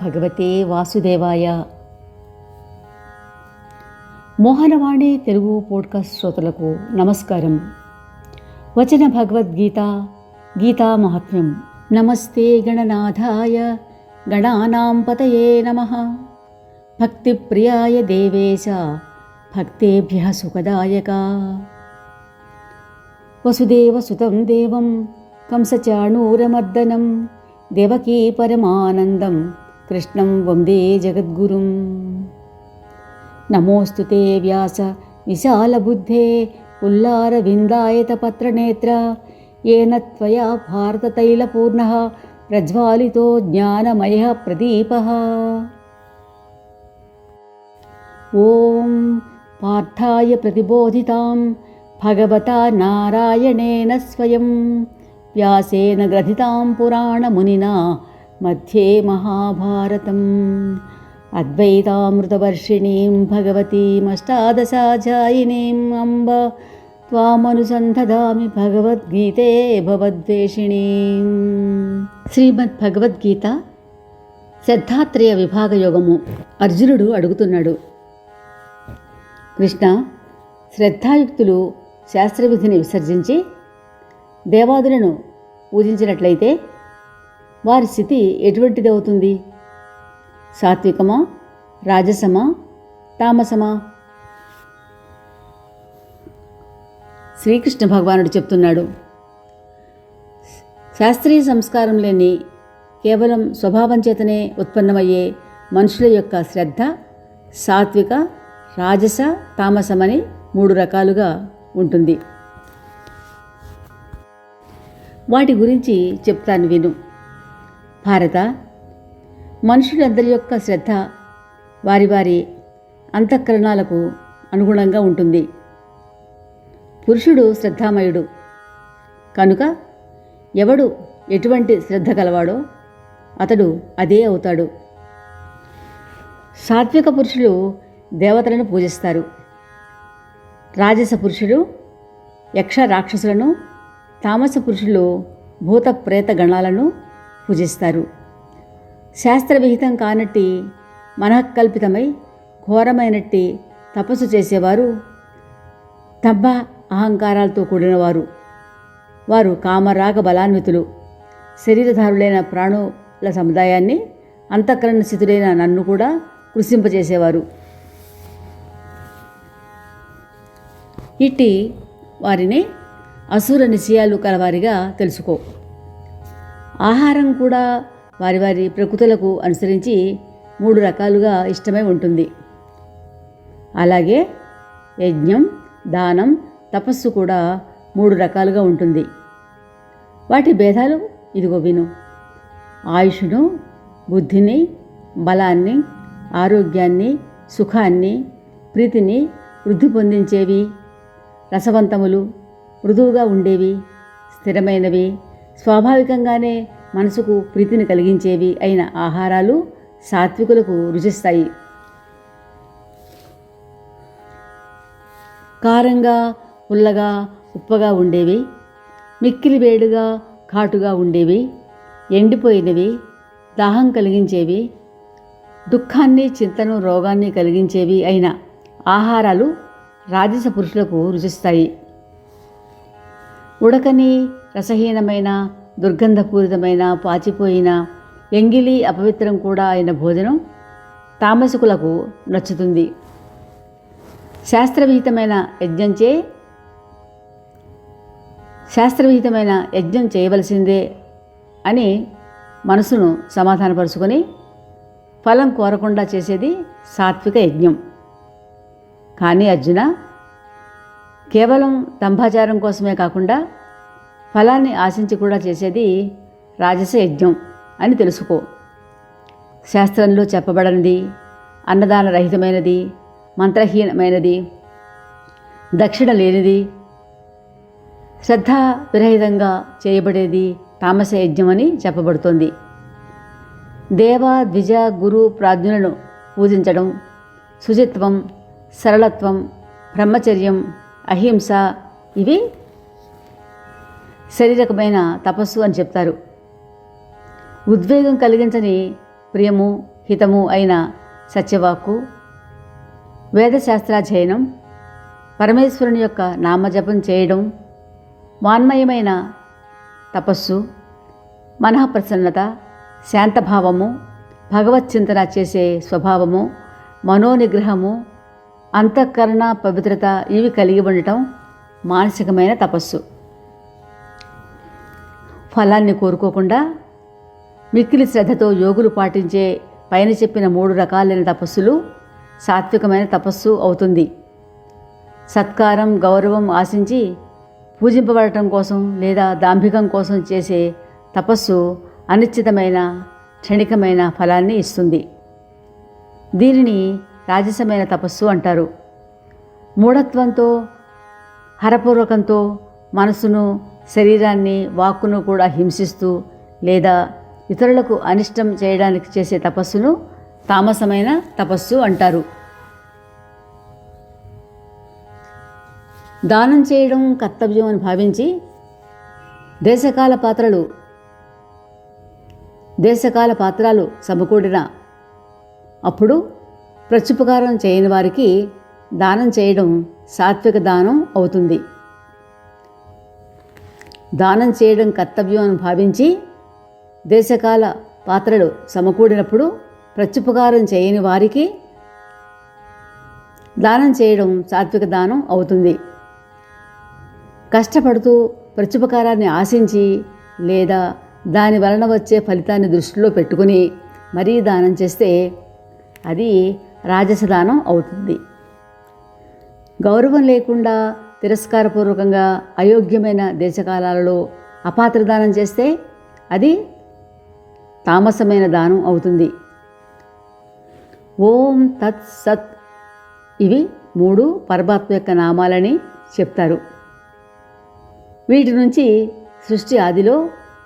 భగవతే వాసుదేవాయ. మోహనవాణి తెలుగు పోడ్కాస్ట్ శ్రోతలకు నమస్కారం. వచన భగవద్గీత గీతా మహాత్మ్యం. నమస్తే గణనాథాయ గణానాం పతయే నమః. భక్తిప్రియాయ దేవేశ భక్తేభ్యః సుఖదాయక. వసుదేవసుతం దేవం కంసచాణూరమర్దనం దేవకీ పరమానందం కృష్ణం వందే జగద్గురుం. నమోऽस्तु తే వ్యాస విశాలబుద్ధే పుల్లారవిందాయతపత్రనేత్ర येन त्वया भारततैलपूर्णः प्रज्वालितो ज्ञानमयः प्रदीपः. ॐ पार्थाय प्रतिबोधितां भगवता नारायणेन स्वयं व्यासेन ग्रथितां पुराणमुनिना मध्ये महाभारतम्. अद्वैतामृतवर्षिणीं भगवतीमष्टादशाध्यायिनीम् अम्ब त्वामनुसन्धदामि భగవద్గీతే భవద్వేషిణీం. శ్రీమద్ భగవద్గీత శ్రద్ధాత్రయ విభాగ యోగము. అర్జునుడు అడుగుతున్నాడు, కృష్ణ, శ్రద్ధాయుక్తులు శాస్త్రవిధిని విసర్జించి దేవాదులను పూజించినట్లయితే వారి స్థితి ఎటువంటిది అవుతుంది? సాత్వికమా, రాజసమా, తామసమా? శ్రీకృష్ణ భగవానుడు చెప్తున్నాడు, శాస్త్రీయ సంస్కారం లేని కేవలం స్వభావం చేతనే ఉత్పన్నమయ్యే మనుషుల యొక్క శ్రద్ధ సాత్విక, రాజస, తామసమని 3 రకాలుగా ఉంటుంది. వాటి గురించి చెప్తాను విను. భారత, మనుషులందరి యొక్క శ్రద్ధ వారి వారి అంతఃకరణాలకు అనుగుణంగా ఉంటుంది. పురుషుడు శ్రద్ధామయుడు కనుక ఎవడు ఎటువంటి శ్రద్ధ కలవాడో అతడు అదే అవుతాడు. సాత్విక పురుషులు దేవతలను పూజిస్తారు. రాజస పురుషుడు యక్ష రాక్షసులను, తామస పురుషులు భూత ప్రేత గణాలను పూజిస్తారు. శాస్త్రవిహితం కానట్టి మనఃకల్పితమై ఘోరమైనట్టి తపస్సు చేసేవారు దబ్బ అహంకారాలతో కూడినవారు. వారు కామరాగ బలాన్వితులు. శరీరధారులైన ప్రాణుల సముదాయాన్ని, అంతఃకరణ స్థితుడైన నన్ను కూడా కృషింపజేసేవారు. ఇట్టి వారిని అసుర నిశ్చయాలు కలవారిగా తెలుసుకో. ఆహారం కూడా వారి వారి ప్రకృతులకు అనుసరించి 3 రకాలుగా ఇష్టమై ఉంటుంది. అలాగే యజ్ఞం, దానం, తపస్సు కూడా 3 రకాలుగా ఉంటుంది. వాటి భేదాలు ఇదిగో విను. ఆయుష్ను, బుద్ధిని, బలాన్ని, ఆరోగ్యాన్ని, సుఖాన్ని, ప్రీతిని వృద్ధి పొందించేవి, రసవంతములు, మృదువుగా ఉండేవి, స్థిరమైనవి, స్వాభావికంగానే మనసుకు ప్రీతిని కలిగించేవి అయిన ఆహారాలు సాత్వికులకు రుచిస్తాయి. కారంగా, పుల్లగా, ఉప్పగా ఉండేవి, మిక్కిలి వేడిగా, ఘాటుగా ఉండేవి, ఎండిపోయినవి, దాహం కలిగించేవి, దుఃఖాన్ని, చింతను, రోగాన్ని కలిగించేవి అయిన ఆహారాలు రాజస పురుషులకు రుచిస్తాయి. ఉడకని, రసహీనమైన, దుర్గంధపూరితమైన, పాచిపోయిన, ఎంగిలి, అపవిత్రం కూడా అయిన భోజనం తామసికులకు నచ్చుతుంది. శాస్త్రవిహితమైన యజ్ఞం చేయవలసిందే అని మనసును సమాధానపరుచుకొని ఫలం కోరకుండా చేసేది సాత్విక యజ్ఞం. కానీ అర్జున, కేవలం దంభాచారం కోసమే కాకుండా ఫలాన్ని ఆశించి కూడా చేసేది రాజస యజ్ఞం అని తెలుసుకో. శాస్త్రంలో చెప్పబడనిది, అన్నదాన రహితమైనది, మంత్రహీనమైనది, దక్షిణ లేనిది, శ్రద్ధా విరహితంగా చేయబడేది తామస యజ్ఞం అని చెప్పబడుతోంది. దేవ, ద్విజ, గురు, ప్రాజ్ఞులను పూజించడం, శుచిత్వం, సరళత్వం, బ్రహ్మచర్యం, అహింస ఇవి శారీరకమైన తపస్సు అని చెప్తారు. ఉద్వేగం కలిగించని ప్రియము, హితము అయిన సత్యవాక్కు, వేదశాస్త్రాధ్యయనం, పరమేశ్వరుని యొక్క నామజపం చేయడం, వాన్మయమైన తపస్సు, మనఃప్రసన్నత, శాంతభావము, భగవచ్చింతన చేసే స్వభావము, మనోనిగ్రహము, అంతఃకరణ పవిత్రత ఇవి కలిగి ఉండటం మానసికమైన తపస్సు. ఫలాన్ని కోరుకోకుండా మిక్కిలి శ్రద్ధతో యోగులు పాటించే పైన చెప్పిన 3 రకాలైన తపస్సులు సాత్వికమైన తపస్సు అవుతుంది. సత్కారం, గౌరవం ఆశించి పూజింపబడటం కోసం లేదా దాంభికం కోసం చేసే తపస్సు అనిశ్చితమైన క్షణికమైన ఫలాన్ని ఇస్తుంది. దీనిని రాజసమైన తపస్సు అంటారు. మూఢత్వంతో, హరపూర్వకంతో మనసును, శరీరాన్ని, వాక్కును కూడా హింసిస్తూ లేదా ఇతరులకు అనిష్టం చేయడానికి చేసే తపస్సును తామసమైన తపస్సు అంటారు. దానం చేయడం కర్తవ్యం అని భావించి దేశకాల పాత్రలు సమకూడిన అప్పుడు ప్రత్యుపకారం చేయని వారికి దానం చేయడం సాత్విక దానం అవుతుంది. దానం చేయడం కర్తవ్యం అని భావించి దేశకాల పాత్రలు సమకూడినప్పుడు ప్రత్యుపకారం చేయని వారికి దానం చేయడం సాత్విక దానం అవుతుంది. కష్టపడుతూ ప్రత్యుపకారాన్ని ఆశించి లేదా దాని వలన వచ్చే ఫలితాన్ని దృష్టిలో పెట్టుకుని మరీ దానం చేస్తే అది రాజసదానం అవుతుంది. గౌరవం లేకుండా తిరస్కారపూర్వకంగా అయోగ్యమైన దేశకాలాలలో అపాత్రదానం చేస్తే అది తామసమైన దానం అవుతుంది. ఓం తత్ సత్ ఇవి 3 పరమాత్మ యొక్క నామాలని చెప్తారు. వీటి నుంచి సృష్టి ఆదిలో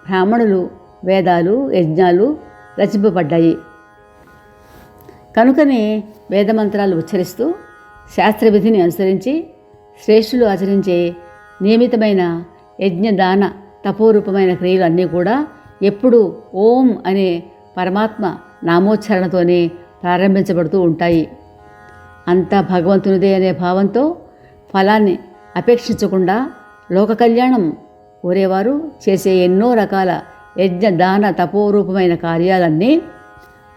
బ్రాహ్మణులు వేదాలు, యజ్ఞాలు రచింపబడ్డాయి. కనుకనే వేదమంత్రాలు ఉచ్చరిస్తూ శాస్త్రవిధిని అనుసరించి శ్రేష్ఠులు ఆచరించే నియమితమైన యజ్ఞదాన తపోరూపమైన క్రియలు అన్నీ కూడా ఎప్పుడూ ఓం అనే పరమాత్మ నామోచ్చారణతోనే ప్రారంభించబడుతూ ఉంటాయి. అంతా భగవంతునిదే అనే భావంతో ఫలాన్ని అపేక్షించకుండా లోక కళ్యాణం కోరేవారు చేసే ఎన్నో రకాల యజ్ఞ దాన తపోరూపమైన కార్యాలన్నీ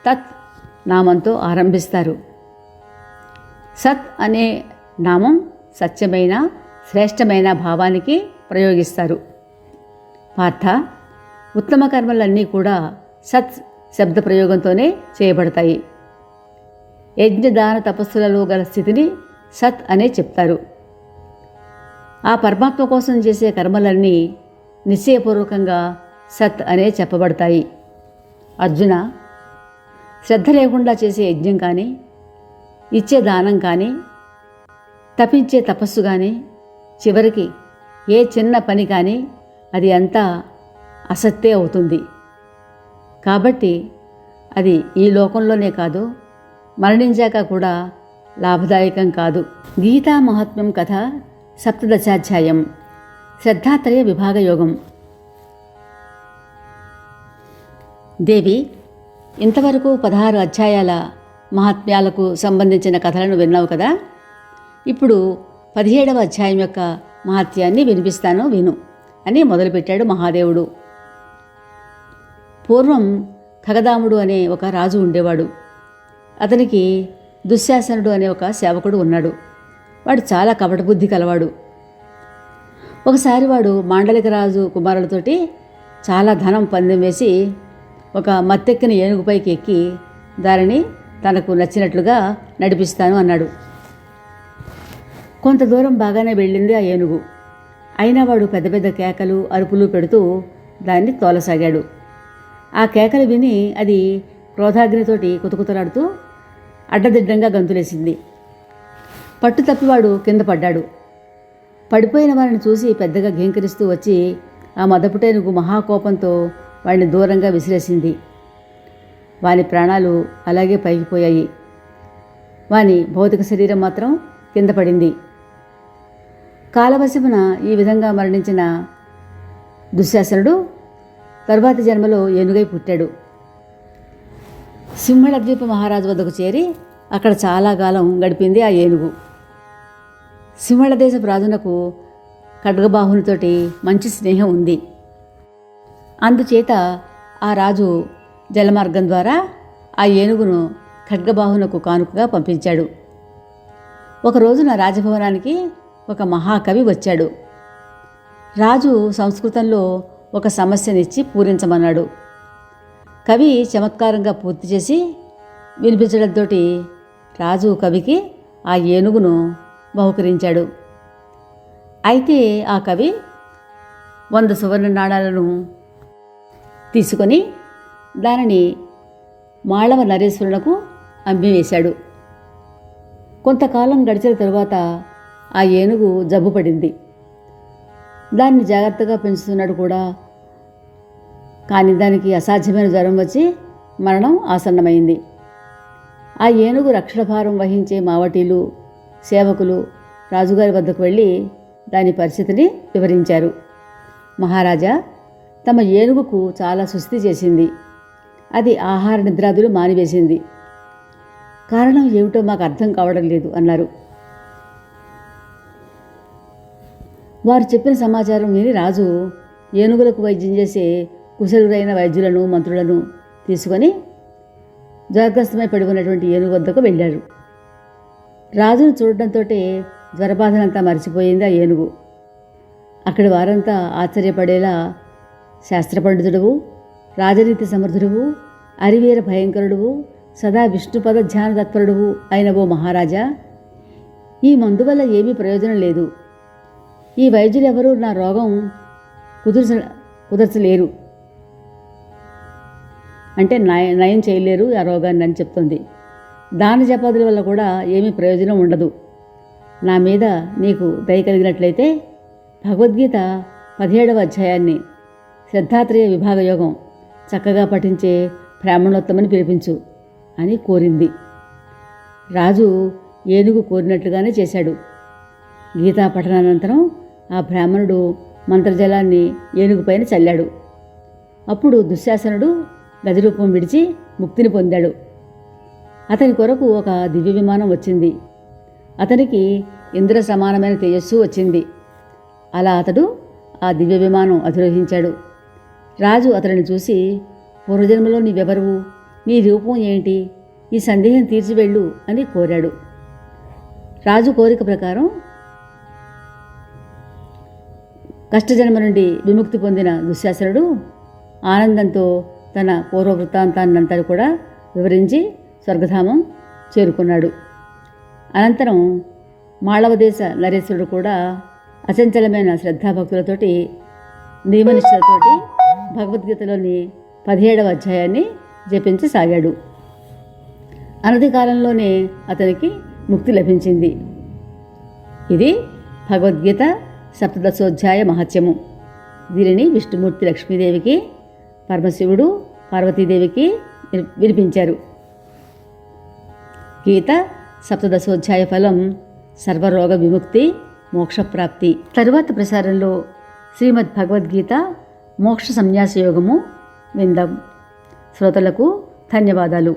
తత్ నామంతో ఆరంభిస్తారు. సత్ అనే నామం సత్యమైన, శ్రేష్టమైన భావానికి ప్రయోగిస్తారు. పార్థ, ఉత్తమ కర్మలన్నీ కూడా సత్ శబ్ద ప్రయోగంతోనే చేయబడతాయి. యజ్ఞదాన తపస్సులలో గల స్థితిని సత్ అనే చెప్తారు. ఆ పరమాత్మ కోసం చేసే కర్మలన్నీ నిశ్చయపూర్వకంగా సత్ అనే చెప్పబడతాయి. అర్జున, శ్రద్ధ లేకుండా చేసే యజ్ఞం కానీ, ఇచ్చే దానం కానీ, తపించే తపస్సు కానీ, చివరికి ఏ చిన్న పని కానీ అది అంతా అసత్తే అవుతుంది. కాబట్టి అది ఈ లోకంలోనే కాదు, మరణించాక కూడా లాభదాయకం కాదు. గీతా మహాత్మ్యం కథ 17వ శ్రద్ధాత్రయ విభాగ యోగం. దేవి, ఇంతవరకు 16 అధ్యాయాల మహాత్మ్యాలకు సంబంధించిన కథలను విన్నావు కదా. ఇప్పుడు 17వ అధ్యాయం యొక్క మహాత్యాన్ని వినిపిస్తాను, విను అని మొదలుపెట్టాడు మహాదేవుడు. పూర్వం ఖగదాముడు అనే ఒక రాజు ఉండేవాడు. అతనికి దుశ్శాసనుడు అనే ఒక సేవకుడు ఉన్నాడు. వాడు చాలా కపటబుద్ధి కలవాడు. ఒకసారి వాడు మాండలిక రాజు కుమారులతోటి చాలా ధనం పందెం వేసి ఒక మత్తెక్కిన ఏనుగుపైకి ఎక్కి దానిని తనకు నచ్చినట్లుగా నడిపిస్తాను అన్నాడు. కొంత దూరం బాగానే వెళ్ళింది ఆ ఏనుగు. అయినా వాడు పెద్ద పెద్ద కేకలు, అరుపులు పెడుతూ దాన్ని తోలసాగాడు. ఆ కేకలు విని అది క్రోధాగ్నితోటి కుతకుతలాడుతూ అడ్డదిడ్డంగా గంతులేసింది. పట్టు తప్పివాడు కింద పడ్డాడు. పడిపోయిన వారిని చూసి పెద్దగా ఘీంకరిస్తూ వచ్చి ఆ మదపుటేనుగు మహాకోపంతో వాడిని దూరంగా విసిరేసింది. వాని ప్రాణాలు అలాగే పైకిపోయాయి. వాని భౌతిక శరీరం మాత్రం కింద పడింది. కాలవశమున ఈ విధంగా మరణించిన దుశ్శాసనుడు తరువాతి జన్మలో ఏనుగై పుట్టాడు. సింహళద్వీప మహారాజు వద్దకు చేరి అక్కడ చాలా కాలం గడిపింది ఆ ఏనుగు. సింహళ దేశపు రాజునకు ఖడ్గబాహునితోటి మంచి స్నేహం ఉంది. అందుచేత ఆ రాజు జలమార్గం ద్వారా ఆ ఏనుగును ఖడ్గబాహునకు కానుకగా పంపించాడు. ఒక రోజున రాజభవనానికి ఒక మహాకవి వచ్చాడు. రాజు సంస్కృతంలో ఒక సమస్యనిచ్చి పూరించమన్నాడు. కవి చమత్కారంగా పూర్తి చేసి వినిపించడంతో రాజు కవికి ఆ ఏనుగును బహుకరించాడు. అయితే ఆ కవి 100 సువర్ణ నాణాలను తీసుకొని దానిని మాళవ నరేశ్వరులకు అమ్మివేశాడు. కొంతకాలం గడిచిన తరువాత ఆ ఏనుగు జబ్బు పడింది. దాన్ని జాగ్రత్తగా పెంచుతున్నాడు కూడా, కానీ దానికి అసాధ్యమైన జ్వరం వచ్చి మరణం ఆసన్నమైంది. ఆ ఏనుగు రక్షణభారం వహించే మావటీలు, సేవకులు రాజుగారి వద్దకు వెళ్ళి దాని పరిస్థితిని వివరించారు. మహారాజా, తమ ఏనుగుకు చాలా సుస్థి చేసింది. అది ఆహార నిద్రాదులు మానివేసింది. కారణం ఏమిటో మాకు అర్థం కావడం లేదు అన్నారు. వారు చెప్పిన సమాచారం విని రాజు ఏనుగులకు వైద్యం చేసే కుశలురైన వైద్యులను, మంత్రులను తీసుకొని జ్వరగ్రస్తమై పడి ఉన్నటువంటి ఏనుగు వద్దకు వెళ్ళారు. రాజును చూడడంతో జ్వరబాధనంతా మరిచిపోయింది ఆ ఏనుగు. అక్కడి వారంతా ఆశ్చర్యపడేలా శాస్త్ర పండితుడువు, రాజనీతి సమర్థుడువు, అరివీర భయంకరుడువు, సదా విష్ణుపద ధ్యాన తత్పరుడువు అయిన ఓ మహారాజా, ఈ మందు వల్ల ఏమీ ప్రయోజనం లేదు. ఈ వైద్యులెవరూ నా రోగం కుదర్చలేరు, అంటే నయం చేయలేరు ఆ రోగాన్ని అని చెప్తుంది. దాన జపాదుల వల్ల కూడా ఏమీ ప్రయోజనం ఉండదు. నా మీద నీకు దయ కలిగినట్లయితే భగవద్గీత 17వ అధ్యాయాన్ని శ్రద్ధాత్రయ విభాగ యోగం చక్కగా పఠించే బ్రాహ్మణోత్తమని పిలిపించు అని కోరింది. రాజు ఏనుగు కోరినట్లుగానే చేశాడు. గీతా పఠనానంతరం ఆ బ్రాహ్మణుడు మంత్రజలాన్ని ఏనుగుపైన చల్లాడు. అప్పుడు దుశ్శాసనుడు గజరూపం విడిచి ముక్తిని పొందాడు. అతని కొరకు ఒక దివ్య విమానం వచ్చింది. అతనికి ఇంద్ర సమానమైన తేజస్సు వచ్చింది. అలా అతడు ఆ దివ్య విమానం అధిరోహించాడు. రాజు అతడిని చూసి, పూర్వజన్మలో నీవెవరువు, నీ రూపం ఏంటి, ఈ సందేహం తీర్చివెళ్ళు అని కోరాడు. రాజు కోరిక ప్రకారం కష్టజన్మ నుండి విముక్తి పొందిన దుశ్శాసనుడు ఆనందంతో తన పూర్వవృత్తాంతాన్నంతా కూడా వివరించి స్వర్గధామం చేరుకున్నాడు. అనంతరం మాళవదేశ నరేశ్వరుడు కూడా అచంచలమైన శ్రద్ధాభక్తులతోటి నియమనిష్టలతోటి భగవద్గీతలోని 17వ అధ్యాయాన్ని జపించసాగాడు. అనతి కాలంలోనే అతనికి ముక్తి లభించింది. ఇది భగవద్గీత 17వ మహత్యము. దీనిని విష్ణుమూర్తి లక్ష్మీదేవికి, పరమశివుడు పార్వతీదేవికి వినిపించారు. గీత 17వ ఫలం సర్వరోగ విముక్తి, మోక్షప్రాప్తి. తరువాత ప్రసారంలో శ్రీమద్ భగవద్గీత మోక్ష సన్యాస యోగము విందాం. శ్రోతలకు ధన్యవాదాలు.